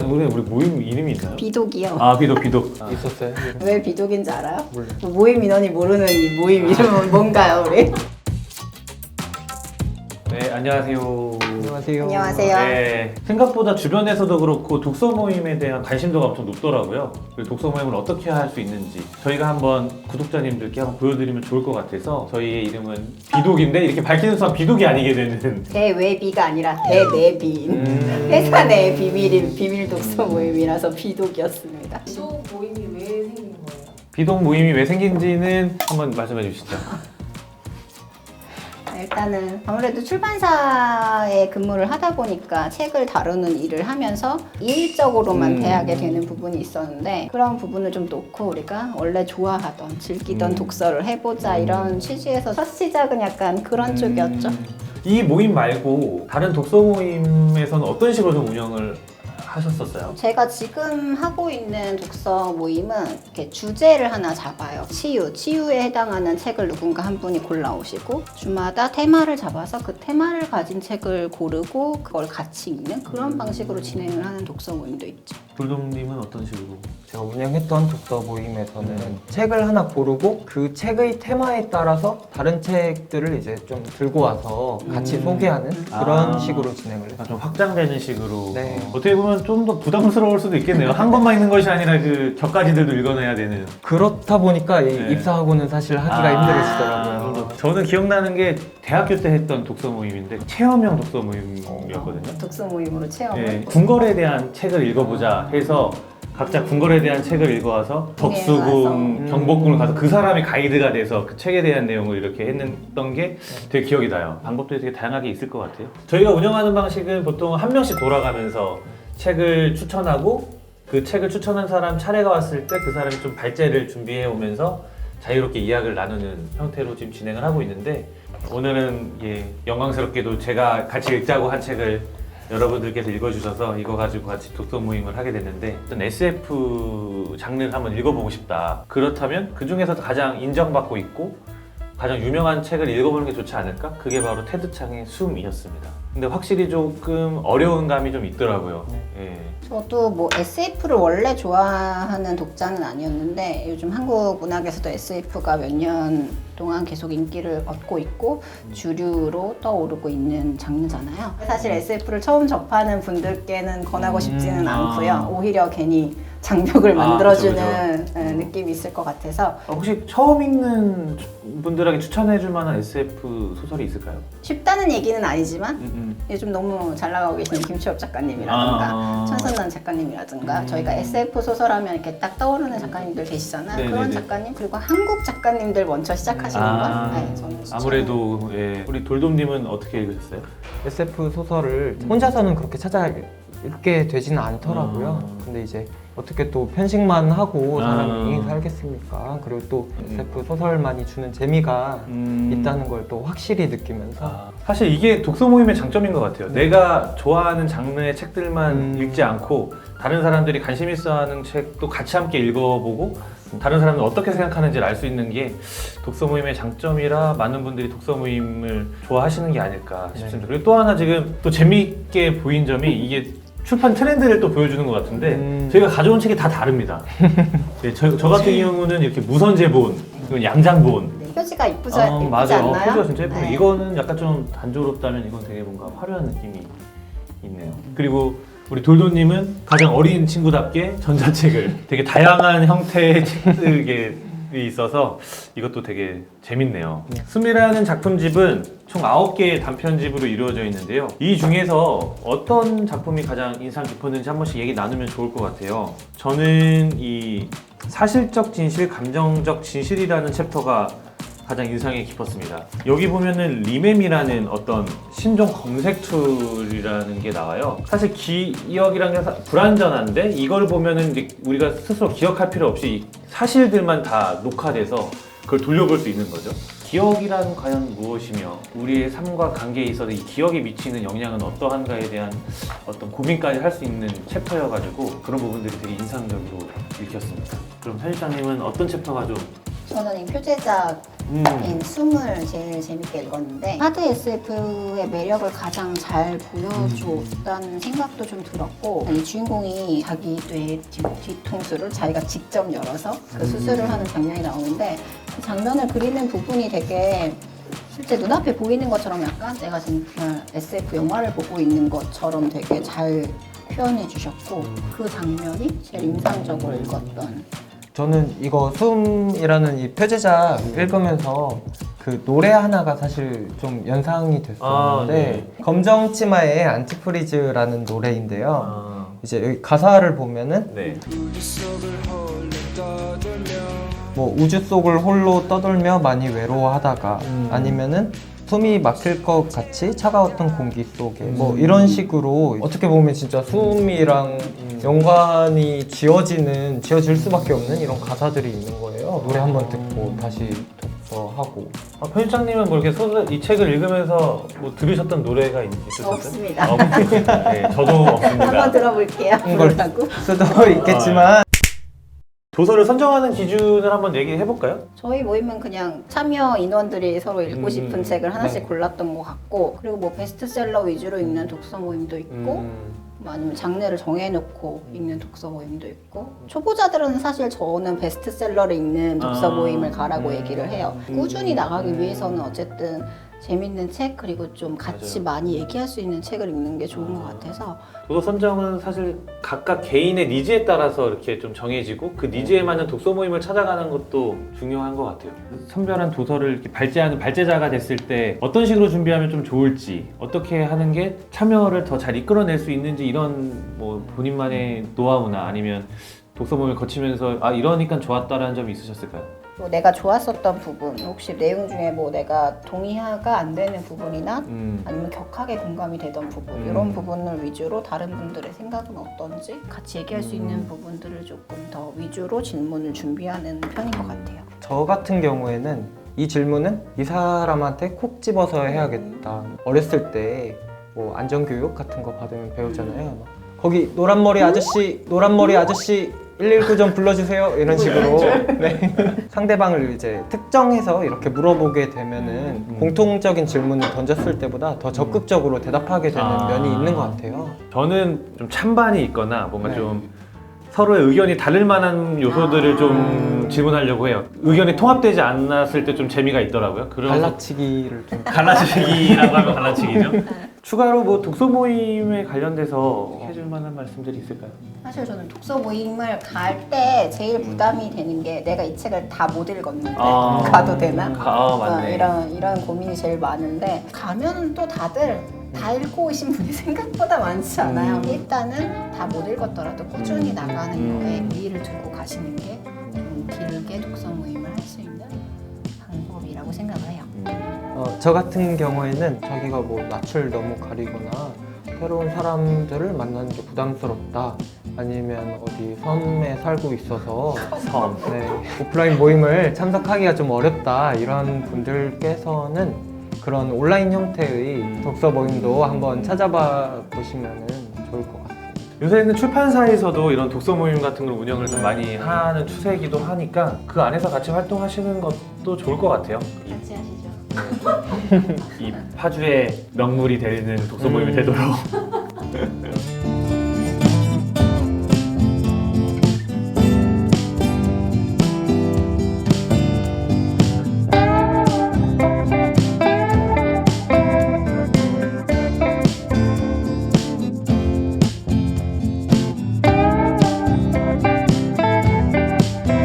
선생님 우리 모임 이름이 있나요? 비독이요. 아 비독. 있었어요? 왜 비독인지 알아요? 몰라요. 모임 인원이 모르는 이 모임 이름은 뭔가요, 우리? 네 안녕하세요. 안녕하세요. 안녕하세요. 네, 생각보다 주변에서도 그렇고 독서 모임에 대한 관심도가 엄청 높더라고요. 그리고 독서 모임을 어떻게 할 수 있는지 저희가 한번 구독자님들께 한번 보여드리면 좋을 것 같아서 저희의 이름은 비독인데 이렇게 밝히는 순간 비독이 아니게 되는 대외비가 아니라 대내비인 회사 내 비밀인 비밀 독서 모임이라서 비독이었습니다. 비독 모임이 왜 생긴 거예요? 비독 모임이 왜 생긴지는 한번 말씀해 주시죠. 일단은 아무래도 출판사에 근무를 하다 보니까 책을 다루는 일을 하면서 일적으로만 대하게 되는 부분이 있었는데 그런 부분을 좀 놓고 우리가 원래 좋아하던 즐기던 독서를 해보자 이런 취지에서 첫 시작은 약간 그런 쪽이었죠. 이 모임 말고 다른 독서 모임에서는 어떤 식으로 좀 운영을 하셨었어요? 제가 지금 하고 있는 독서 모임은 이렇게 주제를 하나 잡아요. 치유에 해당하는 책을 누군가 한 분이 골라오시고 주마다 테마를 잡아서 그 테마를 가진 책을 고르고 그걸 같이 읽는 그런 방식으로 진행을 하는 독서 모임도 있죠. 돌돔님은 어떤 식으로? 제가 운영했던 독서 모임에서는 책을 하나 고르고 그 책의 테마에 따라서 다른 책들을 이제 좀 들고 와서 같이 소개하는 그런 아. 식으로 진행을 했어요. 좀 확장되는 식으로. 네. 어떻게 보면 좀 더 부담스러울 수도 있겠네요. 한 권만 읽는 것이 아니라 그 격가지들도 읽어내야 되는. 그렇다 보니까 네. 입사하고는 사실 하기가 힘들으시더라고요. 저는 기억나는 게 대학교 때 했던 독서 모임인데 체험형 독서 모임이었거든요. 독서 모임으로 체험을. 예, 궁궐에 대한 책을 읽어보자 해서 각자 궁궐에 대한 책을 읽어와서 덕수궁, 경복궁을 가서 그 사람이 가이드가 돼서 그 책에 대한 내용을 이렇게 했던 게 되게 기억이 나요. 방법도 되게 다양하게 있을 것 같아요. 저희가 운영하는 방식은 보통 한 명씩 돌아가면서 책을 추천하고 그 책을 추천한 사람 차례가 왔을 때 그 사람이 좀 발제를 준비해 오면서 자유롭게 이야기를 나누는 형태로 지금 진행을 하고 있는데 오늘은 영광스럽게도 제가 같이 읽자고 한 책을 여러분들께서 읽어주셔서 이거 가지고 같이 독서 모임을 하게 됐는데 어떤 SF 장르를 한번 읽어보고 싶다. 그렇다면 그 중에서도 가장 인정받고 있고 가장 유명한 책을 읽어보는 게 좋지 않을까? 그게 바로 테드 창의 숨이었습니다. 근데 확실히 조금 어려운 감이 좀 있더라고요. 예. 저도 뭐 SF를 원래 좋아하는 독자는 아니었는데 요즘 한국 문학에서도 SF가 몇 년 동안 계속 인기를 얻고 있고 주류로 떠오르고 있는 장르잖아요. 사실 SF를 처음 접하는 분들께는 권하고 싶지는 않고요. 오히려 괜히 장벽을 만들어주는 그쵸. 느낌이 있을 것 같아서 혹시 처음 읽는 분들에게 추천해줄 만한 SF 소설이 있을까요? 쉽다는 얘기는 아니지만 요즘 너무 잘 나가고 계시는 김치엽 작가님이라든가 천선남 작가님이라든가 저희가 SF 소설하면 이렇게 딱 떠오르는 작가님들 계시잖아요. 네네네. 그런 작가님 그리고 한국 작가님들 먼저 시작하시는 건 저는 추천해요. 아무래도 우리 돌돔님은 어떻게 읽으셨어요? SF 소설을 혼자서는 그렇게 찾아 읽게 되지는 않더라고요. 근데 이제 어떻게 또 편식만 하고 사람이 살겠습니까? 그리고 또 SF 소설만이 주는 재미가 있다는 걸 또 확실히 느끼면서 사실 이게 독서 모임의 장점인 것 같아요. 내가 좋아하는 장르의 책들만 읽지 않고 다른 사람들이 관심 있어하는 책도 같이 함께 읽어보고 다른 사람은 어떻게 생각하는지를 알 수 있는 게 독서 모임의 장점이라 많은 분들이 독서 모임을 좋아하시는 게 아닐까 싶습니다. 그리고 또 하나 지금 또 재미있게 보인 점이 이게 출판 트렌드를 또 보여주는 것 같은데 저희가 가져온 책이 다 다릅니다. 네, 저 같은 경우는 이렇게 무선제본, 그리고 양장본. 네, 표지가 이쁘지 맞아요. 않나요? 표지가 진짜 예쁘고 네. 이거는 약간 좀 단조롭다면 이건 되게 뭔가 화려한 느낌이 있네요. 그리고 우리 돌도님은 가장 어린 친구답게 전자책을 되게 다양한 형태의 책들이 있어서 이것도 되게 재밌네요. 숨이라는 작품집은 총 9개의 단편집으로 이루어져 있는데요. 이 중에서 어떤 작품이 가장 인상 깊었는지 한 번씩 얘기 나누면 좋을 것 같아요. 저는 이 사실적 진실, 감정적 진실이라는 챕터가 가장 인상이 깊었습니다. 여기 보면은 리멤이라는 어떤 신종 검색 툴이라는 게 나와요. 사실 기억이라는 게 불완전한데 이걸 보면은 이제 우리가 스스로 기억할 필요 없이 사실들만 다 녹화돼서 그걸 돌려볼 수 있는 거죠. 기억이란 과연 무엇이며 우리의 삶과 관계에 있어서 이 기억이 미치는 영향은 어떠한가에 대한 어떤 고민까지 할 수 있는 챕터여가지고 그런 부분들이 되게 인상적으로 읽혔습니다. 그럼 편집장님은 어떤 챕터가 좀 저는 이 표제작인 숨을 제일 재밌게 읽었는데 하드 SF의 매력을 가장 잘 보여줬다는 생각도 좀 들었고 이 주인공이 자기 뇌 뒤통수를 자기가 직접 열어서 그 수술을 하는 장면이 나오는데 그 장면을 그리는 부분이 되게 실제 눈앞에 보이는 것처럼 약간 내가 정말 SF 영화를 보고 있는 것처럼 되게 잘 표현해 주셨고 그 장면이 제일 인상적으로 읽었던 저는 이거 숨이라는 이 표제작 읽으면서 그 노래 하나가 사실 좀 연상이 됐었는데 검정 치마의 안티프리즈라는 노래인데요. 이제 여기 가사를 보면은 네. 뭐 우주 속을 홀로 떠돌며 많이 외로워하다가 아니면은 숨이 막힐 것 같이 차가웠던 공기 속에 뭐 이런 식으로 어떻게 보면 진짜 숨이랑 연관이 지어질 수밖에 없는 이런 가사들이 있는 거예요. 노래 한번 듣고 다시 독서하고. 편집장님은 뭐 이렇게 소설 이 책을 읽으면서 뭐 들으셨던 노래가 있으셨어요? 없습니다. 없습니다. 네, 저도 없습니다. 한번 들어볼게요. 걸 뭐라고? 수도 있겠지만 도서를 선정하는 기준을 한번 얘기해 볼까요? 저희 모임은 그냥 참여 인원들이 서로 읽고 싶은 책을 하나씩 네. 골랐던 것 같고 그리고 뭐 베스트셀러 위주로 읽는 독서 모임도 있고 뭐 아니면 장르를 정해놓고 읽는 독서 모임도 있고 초보자들은 사실 저는 베스트셀러를 읽는 독서 모임을 가라고 얘기를 해요. 꾸준히 나가기 위해서는 어쨌든 재밌는 책 그리고 좀 같이 많이 얘기할 수 있는 책을 읽는 게 좋은 것 같아서 도서 선정은 사실 각각 개인의 니즈에 따라서 이렇게 좀 정해지고 그 니즈에 맞는 독서 모임을 찾아가는 것도 중요한 것 같아요. 선별한 도서를 이렇게 발제하는 발제자가 됐을 때 어떤 식으로 준비하면 좀 좋을지, 어떻게 하는 게 참여를 더 잘 이끌어낼 수 있는지 이런 뭐 본인만의 노하우나 아니면 독서 모임을 거치면서 아 이러니까 좋았다라는 점이 있으셨을까요? 뭐 내가 좋았었던 부분 혹시 내용 중에 뭐 내가 동의가 안 되는 부분이나 아니면 격하게 공감이 되던 부분 이런 부분을 위주로 다른 분들의 생각은 어떤지 같이 얘기할 수 있는 부분들을 조금 더 위주로 질문을 준비하는 편인 것 같아요. 저 같은 경우에는 이 질문은 이 사람한테 콕 집어서 해야겠다. 어렸을 때 뭐 안전교육 같은 거 받으면 배우잖아요. 거기 노란머리 아저씨 119 좀 불러주세요 이런 식으로 네. 상대방을 이제 특정해서 이렇게 물어보게 되면은 공통적인 질문을 던졌을 때보다 더 적극적으로 대답하게 되는 면이 있는 것 같아요. 저는 좀 찬반이 있거나 뭔가 네. 좀 서로의 의견이 다를 만한 요소들을 좀 질문하려고 해요. 의견이 통합되지 않았을 때 좀 재미가 있더라고요. 그런 갈라치기를 좀 갈라치기라고 하면 갈라치기죠. 추가로 뭐 독서 모임에 관련돼서 해줄 만한 말씀들이 있을까요? 사실 저는 독서 모임을 갈 때 제일 부담이 되는 게 내가 이 책을 다 못 읽었는데 가도 되나? 맞네. 이런 고민이 제일 많은데 가면 또 다들 다 읽고 오신 분이 생각보다 많지 않아요. 일단은 다 못 읽었더라도 꾸준히 나가는 거에 의의를 두고 가시는 게 좀 길게 독서 모임을 할 수 있는 방법이라고 생각을 해요. 저 같은 경우에는 자기가 뭐 낯을 너무 가리거나 새로운 사람들을 만나는 게 부담스럽다 아니면 어디 섬에 살고 있어서 네, 오프라인 모임을 참석하기가 좀 어렵다 이런 분들께서는 그런 온라인 형태의 독서 모임도 한번 찾아봐 보시면 좋을 것 같습니다. 요새는 출판사에서도 이런 독서 모임 같은 걸 운영을 좀 많이 하는 추세이기도 하니까 그 안에서 같이 활동하시는 것도 좋을 것 같아요. 같이 하시죠. 이 파주의 명물이 되는 독서 모임이 되도록